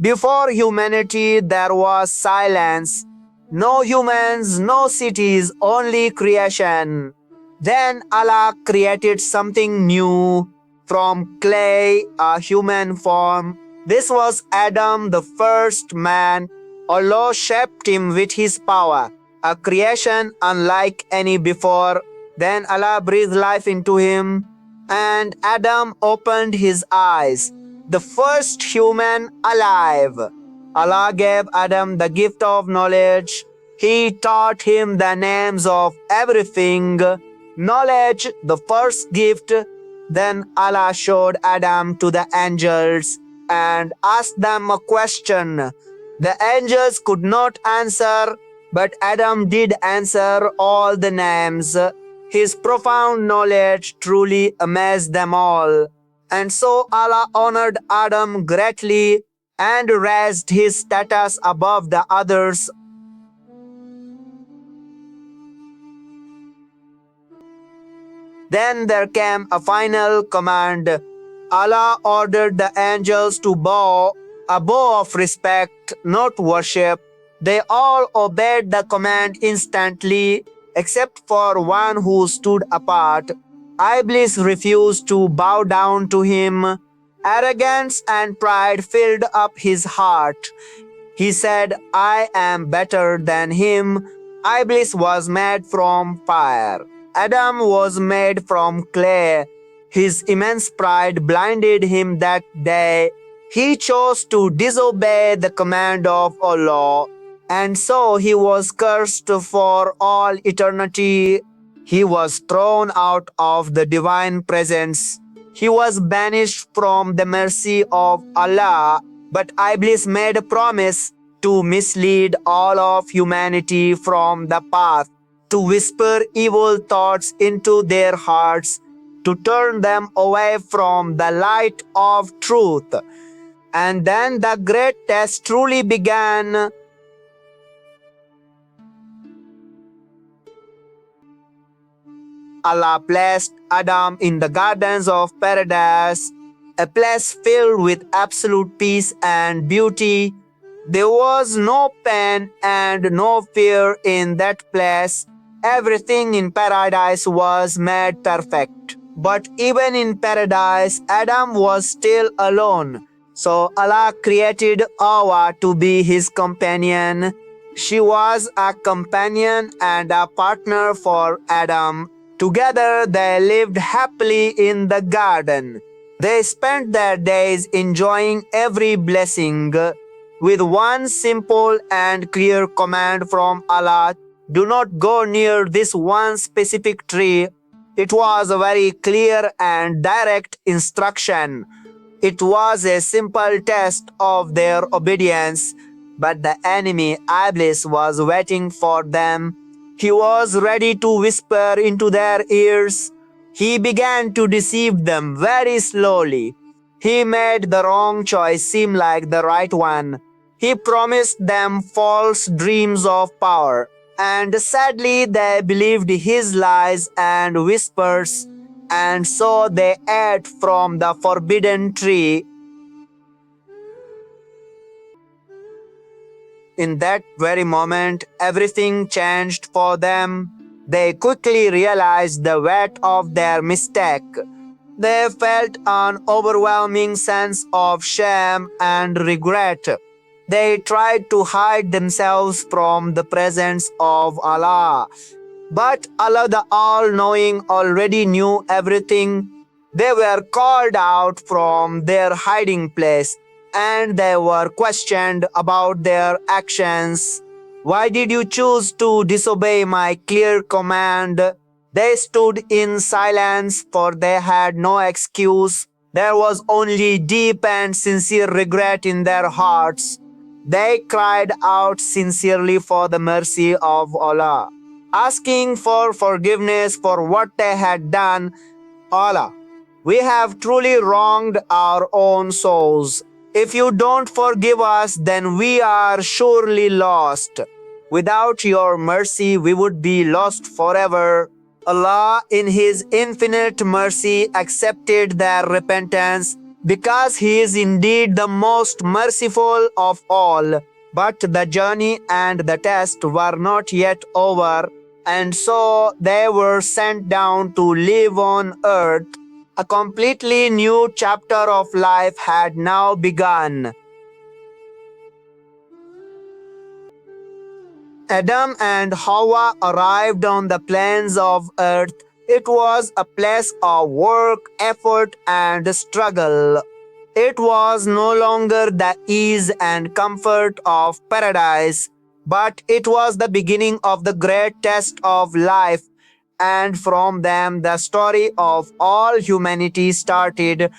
Before humanity, there was silence. No humans, no cities, only creation. Then Allah created something new from clay, a human form. This was Adam, the first man. Allah shaped him with his power, a creation unlike any before. Then Allah breathed life into him, and Adam opened his eyes, the first human alive. Allah gave Adam the gift of knowledge. He taught him the names of everything. Knowledge, the first gift. Then Allah showed Adam to the angels and asked them a question. The angels could not answer, but Adam did answer all the names. His profound knowledge truly amazed them all. And so Allah honored Adam greatly and raised his status above the others. Then there came a final command. Allah ordered the angels to bow, a bow of respect, not worship. They all obeyed the command instantly, except for one who stood apart. Iblis refused to bow down to him. Arrogance and pride filled up his heart. He said, I am better than him. Iblis was made from fire. Adam was made from clay. His immense pride blinded him that day. He chose to disobey the command of Allah, and so he was cursed for all eternity. He was thrown out of the divine presence. He was banished from the mercy of Allah. But Iblis made a promise to mislead all of humanity from the path, to whisper evil thoughts into their hearts, to turn them away from the light of truth. And then the great test truly began. Allah placed Adam in the gardens of paradise, a place filled with absolute peace and beauty. There was no pain and no fear in that place. Everything in paradise was made perfect. But even in paradise, Adam was still alone. So Allah created Hawa to be his companion. She was a companion and a partner for Adam. Together they lived happily in the garden. They spent their days enjoying every blessing, with one simple and clear command from Allah: do not go near this one specific tree. It was a very clear and direct instruction. It was a simple test of their obedience, but the enemy Iblis was waiting for them. He was ready to whisper into their ears. He began to deceive them very slowly. He made the wrong choice seem like the right one. He promised them false dreams of power, and sadly they believed his lies and whispers, and so they ate from the forbidden tree. In that very moment, everything changed for them. They quickly realized the weight of their mistake. They felt an overwhelming sense of shame and regret. They tried to hide themselves from the presence of Allah. But Allah the All-Knowing already knew everything. They were called out from their hiding place, and they were questioned about their actions. Why did you choose to disobey my clear command? They stood in silence, for they had no excuse. There was only deep and sincere regret in their hearts. They cried out sincerely for the mercy of Allah, asking for forgiveness for what they had done. Allah, we have truly wronged our own souls. If you don't forgive us, then we are surely lost. Without your mercy, we would be lost forever. Allah, in His infinite mercy, accepted their repentance because he is indeed the most merciful of all. But the journey and the test were not yet over, and so they were sent down to live on earth. A completely new chapter of life had now begun. Adam and Hawa arrived on the plains of earth. It was a place of work, effort, and struggle. It was no longer the ease and comfort of paradise, but it was the beginning of the great test of life. And from them, the story of all humanity started.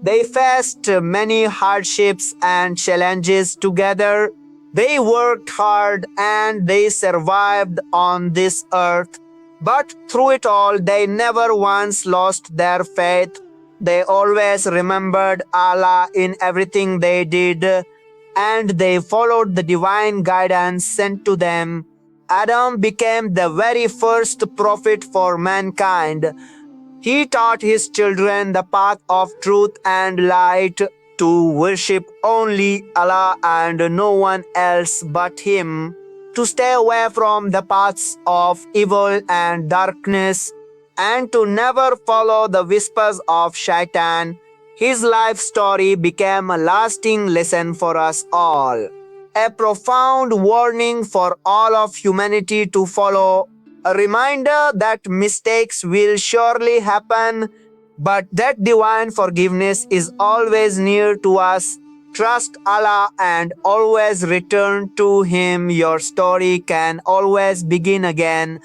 They faced many hardships and challenges together. They worked hard and they survived on this earth. But through it all, they never once lost their faith. They always remembered Allah in everything they did, and they followed the divine guidance sent to them. Adam became the very first prophet for mankind. He taught his children the path of truth and light, to worship only Allah and no one else but Him, to stay away from the paths of evil and darkness, and to never follow the whispers of Shaitan. His life story became a lasting lesson for us all, a profound warning for all of humanity to follow, a reminder that mistakes will surely happen, but that divine forgiveness is always near to us. Trust Allah and always return to Him. Your story can always begin again.